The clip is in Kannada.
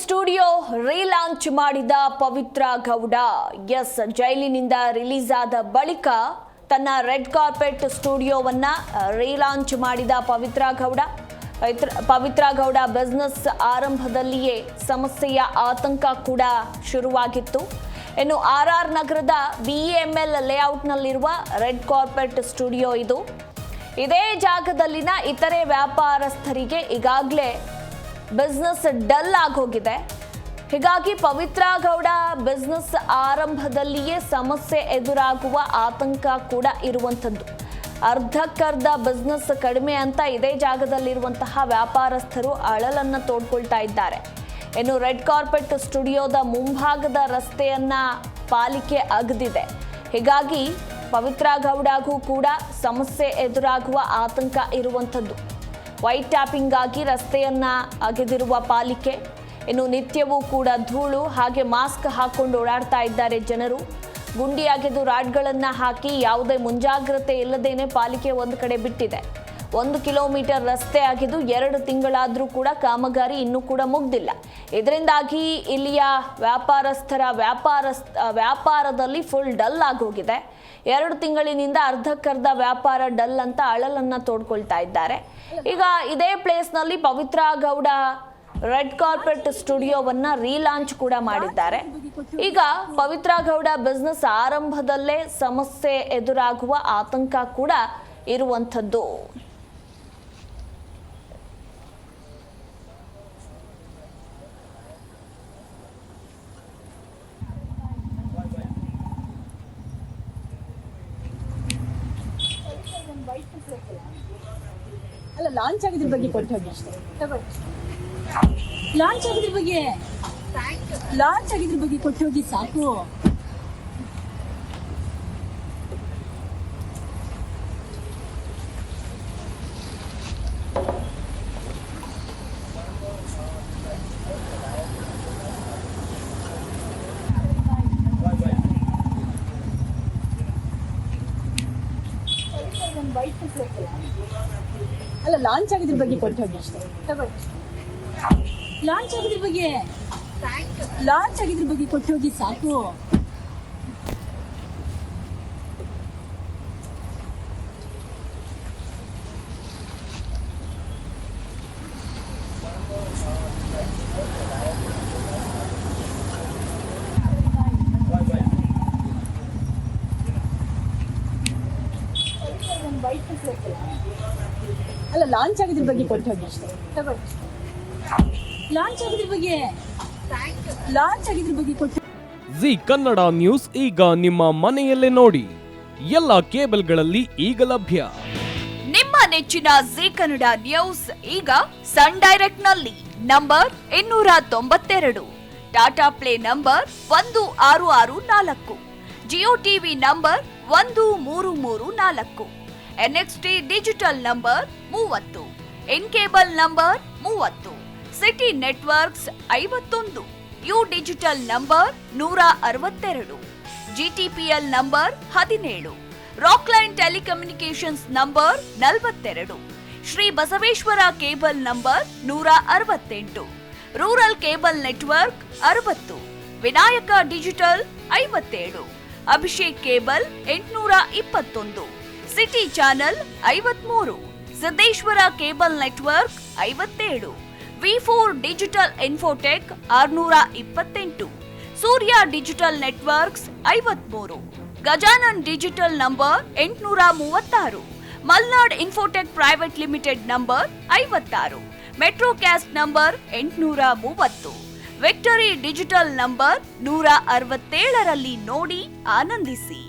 ಸ್ಟುಡಿಯೋ ರೀಲಾಂಚ್ ಮಾಡಿದ ಪವಿತ್ರ ಗೌಡ. ಎಸ್, ಜೈಲಿನಿಂದ ರಿಲೀಸ್ ಆದ ಬಳಿಕ ತನ್ನ ರೆಡ್ ಕಾರ್ಪೆಟ್ ಸ್ಟುಡಿಯೋವನ್ನ ರೀಲಾಂಚ್ ಮಾಡಿದ ಪವಿತ್ರ ಗೌಡ ಬಿಸ್ನೆಸ್ ಆರಂಭದಲ್ಲಿಯೇ ಸಮಸ್ಯೆಯ ಆತಂಕ ಕೂಡ ಶುರುವಾಗಿತ್ತು. ಇನ್ನು RR ನಗರದ BEML ಲೇಔಟ್ನಲ್ಲಿರುವ ರೆಡ್ ಕಾರ್ಪೆಟ್ ಸ್ಟುಡಿಯೋ ಇದು. ಇದೇ ಜಾಗದಲ್ಲಿನ ಇತರೆ ವ್ಯಾಪಾರಸ್ಥರಿಗೆ ಈಗಾಗಲೇ ಬಿಸ್ನೆಸ್ ಡಲ್ ಆಗೋಗಿದೆ. ಹೀಗಾಗಿ ಪವಿತ್ರ ಗೌಡ ಬಿಸ್ನೆಸ್ ಆರಂಭದಲ್ಲಿಯೇ ಸಮಸ್ಯೆ ಎದುರಾಗುವ ಆತಂಕ ಕೂಡ ಇರುವಂಥದ್ದು. ಅರ್ಧಕ್ಕರ್ಧ ಬಿಸ್ನೆಸ್ ಕಡಿಮೆ ಅಂತ ಇದೇ ಜಾಗದಲ್ಲಿರುವಂತಹ ವ್ಯಾಪಾರಸ್ಥರು ಅಳಲನ್ನು ತೋಡ್ಕೊಳ್ತಾ ಇದ್ದಾರೆ. ಇನ್ನು ರೆಡ್ ಕಾರ್ಪೆಟ್ ಸ್ಟುಡಿಯೋದ ಮುಂಭಾಗದ ರಸ್ತೆಯನ್ನ ಪಾಲಿಕೆ ಅಗೆದಿದೆ. ಹೀಗಾಗಿ ಪವಿತ್ರ ಗೌಡಗೂ ಕೂಡ ಸಮಸ್ಯೆ ಎದುರಾಗುವ ಆತಂಕ ಇರುವಂಥದ್ದು. ವೈಟ್ ಟ್ಯಾಪಿಂಗ್ ಆಗಿ ರಸ್ತೆಯನ್ನ ಅಗೆದಿರುವ ಪಾಲಿಕೆ. ಇನ್ನು ನಿತ್ಯವೂ ಕೂಡ ಧೂಳು ಹಾಗೆ ಮಾಸ್ಕ್ ಹಾಕೊಂಡು ಓಡಾಡ್ತಾ ಇದ್ದಾರೆ ಜನರು. ಗುಂಡಿ ಅಗೆದು ರಾಡ್ಗಳನ್ನ ಹಾಕಿ ಯಾವುದೇ ಮುಂಜಾಗ್ರತೆ ಇಲ್ಲದೇನೆ ಪಾಲಿಕೆ ಒಂದು ಕಡೆ ಬಿಟ್ಟಿದೆ. 1 ಕಿಲೋಮೀಟರ್ ರಸ್ತೆ ಆಗಿದ್ದು 2 ತಿಂಗಳಾದರೂ ಕೂಡ ಕಾಮಗಾರಿ ಇನ್ನೂ ಕೂಡ ಮುಗ್ದಿಲ್ಲ. ಇದರಿಂದಾಗಿ ಇಲ್ಲಿಯ ವ್ಯಾಪಾರಸ್ಥರ ವ್ಯಾಪಾರದಲ್ಲಿ ಫುಲ್ ಡಲ್ ಆಗೋಗಿದೆ. 2 ತಿಂಗಳಿನಿಂದ ಅರ್ಧಕ್ಕರ್ಧ ವ್ಯಾಪಾರ ಡಲ್ ಅಂತ ಅಳಲನ್ನ ತೋಡ್ಕೊಳ್ತಾ ಇದ್ದಾರೆ. ಈಗ ಇದೇ ಪ್ಲೇಸ್ನಲ್ಲಿ Pavithra Gowda red carpet ಸ್ಟುಡಿಯೋವನ್ನ relaunch ಕೂಡ ಮಾಡಿದ್ದಾರೆ. ಈಗ ಪವಿತ್ರ ಗೌಡ ಬಿಸ್ನೆಸ್ ಆರಂಭದಲ್ಲೇ ಸಮಸ್ಯೆ ಎದುರಾಗುವ ಆತಂಕ ಕೂಡ ಇರುವಂಥದ್ದು. ಅಲ್ಲ, ಲಾಂಚ್ ಆಗಿದ್ರ ಬಗ್ಗೆ ಕೊಟ್ಟು ಹೋಗಿ ಅಷ್ಟೇ. ಲಾಂಚ್ ಆಗಿದ್ರ ಬಗ್ಗೆ ಕೊಟ್ಟು ಹೋಗಿ ಸಾಕು. ಅಲ್ಲ, ಲಾಂಚ್ ಆಗಿದ್ರ ಬಗ್ಗೆ ಕೊಟ್ಟು ಹೋಗಿ ಅಷ್ಟೇ. ಲಾಂಚ್ ಆಗಿದ್ರ ಬಗ್ಗೆ ಕೊಟ್ಟು ಹೋಗಿ ಸಾಕು. ಅಲ್ಲ, ಲಾಂಚ್ ಆಗಿದ್ರ ಬಗ್ಗೆ ಕೊಟ್ಟು ಹೋಗಿ ಅಷ್ಟೇ. ಲಾಂಚ್ ಆಗಿದ್ರ ಬಗ್ಗೆ ಕೊಟ್ಟು. ಜಿ ಕನ್ನಡ ನ್ಯೂಸ್ ಈಗ ನಿಮ್ಮ ಮನೆಯಲ್ಲೇ ನೋಡಿ. ಎಲ್ಲ ಕೇಬಲ್ಗಳಲ್ಲಿ ಈಗ ಲಭ್ಯ. ನಿಮ್ಮ ನೆಚ್ಚಿನ ಜಿ ಕನ್ನಡ ನ್ಯೂಸ್ ಈಗ ಸನ್ ಡೈರೆಕ್ಟ್ ನಲ್ಲಿ number 292, Tata play number 1664, Jio TV number 1334, NXT digital number 30, in cable number 30, city networks 51, U digital number 162, GTPL number 17, Rockline telecommunications number 42, Shri Basaveshwara cable number 168, rural cable network 60, Vinayaka digital 57, Abhishek cable 821, city channel 53, Siddeshwara cable network 57, V4 digital Infotech 628, Surya digital networks 53, Gajanan digital number 836, Malnad infotech private limited number 56, Metrocast number 830, Victory digital number 167ರಲ್ಲಿ ನೋಡಿ ಆನಂದಿಸಿ.